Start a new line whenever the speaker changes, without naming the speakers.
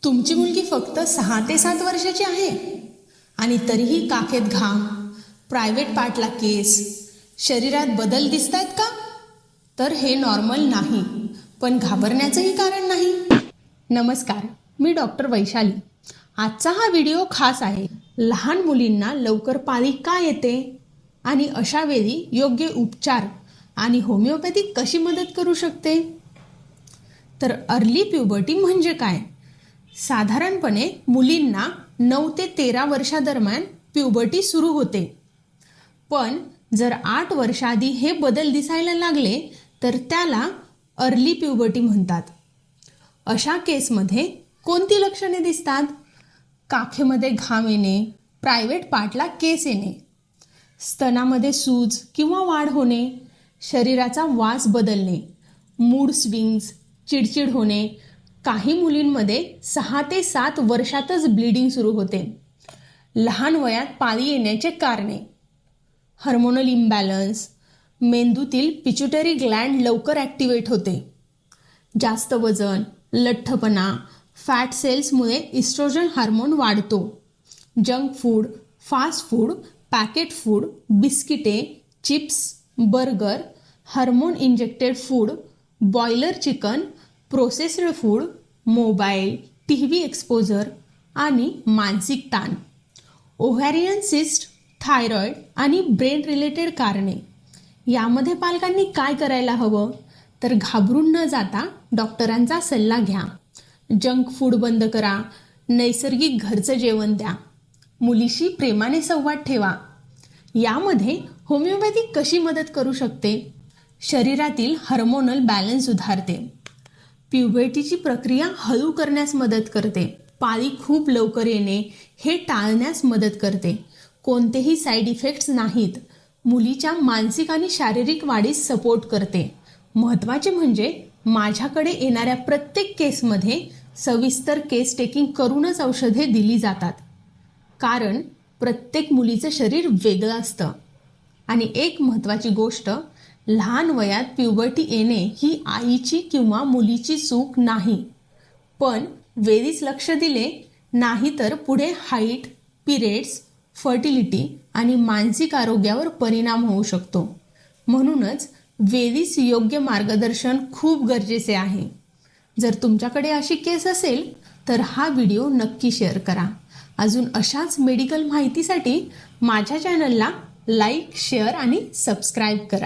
तुमची मुलगी फक्त 6 ते 7 वर्षाची आहे आणि तरीही काखेत घाम, प्रायव्हेट पार्टला केस, शरीरात बदल दिसतायत का? तर हे नॉर्मल नाही, पण घाबरण्याचंही कारण नाही. नमस्कार, मी डॉक्टर वैशाली. आजचा हा व्हिडिओ खास आहे. लहान मुलींना लवकर पाळी का येते आणि अशा वेळी योग्य उपचार आणि होमिओपॅथी कशी मदत करू शकते. तर अर्ली प्युबर्टी म्हणजे काय? साधारणपणे मुलींना 9 ते 13 वर्षादरम्यान प्युबर्टी सुरू होते. पण जर 8 वर्षाआधी हे बदल दिसायला लागले तर त्याला अर्ली प्युबर्टी म्हणतात. अशा केसमध्ये कोणती लक्षणे दिसतात? काखेमध्ये घाम येणे, प्रायव्हेट पार्टला केस येणे, स्तनामध्ये सूज किंवा वाढ होणे, शरीराचा वास बदलणे, मूड स्विंग्स, चिडचिड होणे. काही मुलींमध्ये 6 ते 7 वर्षातच ब्लिडिंग सुरू होते. लहान वयात पाळी येण्याचे कारणे: हार्मोनल इम्बॅलन्स, मेंदूतील पिट्युटरी ग्लँड लवकर ॲक्टिवेट होते, जास्त वजन, लठ्ठपणा, फॅट सेल्समुळे इस्ट्रोजन हार्मोन वाढतो, junk food, fast food, packet food, बिस्किटे, chips, burger, hormone injected food, boiler chicken, processed food, mobile, TV exposure आणि मानसिक ताण. ओव्हॅरियन सिस्ट, थायरॉइड आणि ब्रेन रिलेटेड कारणे. यामध्ये पालकांनी काय करायला हवं? तर घाबरून न जाता डॉक्टरांचा सल्ला घ्या. जंक फूड बंद करा, नैसर्गिक घरचं जेवण द्या, मुलीशी प्रेमाने संवाद ठेवा. यामध्ये होमिओपॅथी कशी मदत करू शकते? शरीरातील हार्मोनल बॅलन्स सुधारते, प्युबर्टीची प्रक्रिया हळू करण्यास मदत करते, पाळी खूप लवकर येणे हे टाळण्यास मदत करते, कोणतेही साईड इफेक्ट्स नाहीत, मुलीच्या मानसिक आणि शारीरिक वाढीस सपोर्ट करते. महत्त्वाचे म्हणजे माझ्याकडे येणाऱ्या प्रत्येक केसमध्ये सविस्तर केस टेकिंग करूनच औषधे दिली जातात, कारण प्रत्येक मुलीचं शरीर वेगळं असतं. आणि एक महत्त्वाची गोष्ट, लहान वयात प्युबर्टी येणे ही आईची किंवा मुलीची चूक नाही, पण वेळीच लक्ष दिले नाही तर पुढे हाईट, पिरियड्स, फर्टिलिटी आणि मानसिक आरोग्यावर परिणाम होऊ शकतो. म्हणूनच वेळीच योग्य मार्गदर्शन खूप गरजेचे आहे. जर तुमच्याकडे अशी केस असेल तर हा व्हिडिओ नक्की शेअर करा. अजून अशाच मेडिकल माहितीसाठी माझ्या चॅनलला लाईक, शेअर आणि सबस्क्राईब करा.